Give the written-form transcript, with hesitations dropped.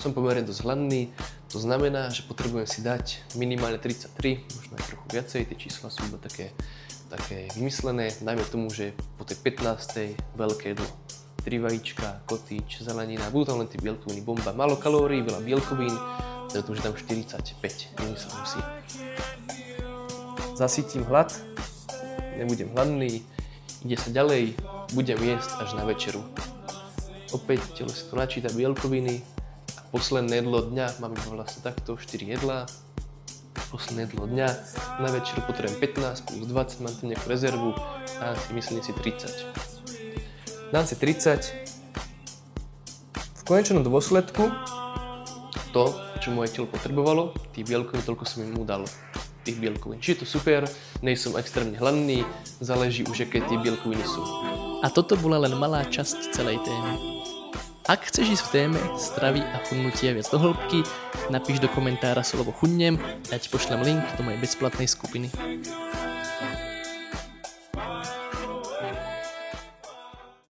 Som pomerne dosť hladný, to znamená, že potrebujem si dať minimálne 33, možno aj trochu viacej, tie čísla sú iba také vymyslené. Dajme tomu, že po tej 15. veľké jedlo. 3 vajíčka, kotič, zelenina, budú tam len tie bielkoviny, bomba, málo kalórií, veľa bielkovín, teda to už dám 45, vymyslím si. Zasytím hlad, nebudem hladný, ide sa ďalej, budem jesť až na večeru. Opäť telo si to načíta bielkoviny a posledné jedlo dňa, mám iba vlastne takto 4 jedlá. Posledné jedlo dňa, na večeru potrebujem 15 plus 20, mám tam nejakú rezervu a myslím si 30. Dám si 30. V konečnom dôsledku to, čo moje telo potrebovalo, tých bielkovín, toľko som im mu dal. Tých bielkovín. Čiže je to super, nejsom extrémne hladný, záleží už, aké tie bielkoviny sú. A toto bola len malá časť celej témy. Ak chceš ísť v téme stravy a chudnutia viac do hĺbky, napíš do komentára slovo chudnem, ja ti pošlem link do mojej bezplatnej skupiny.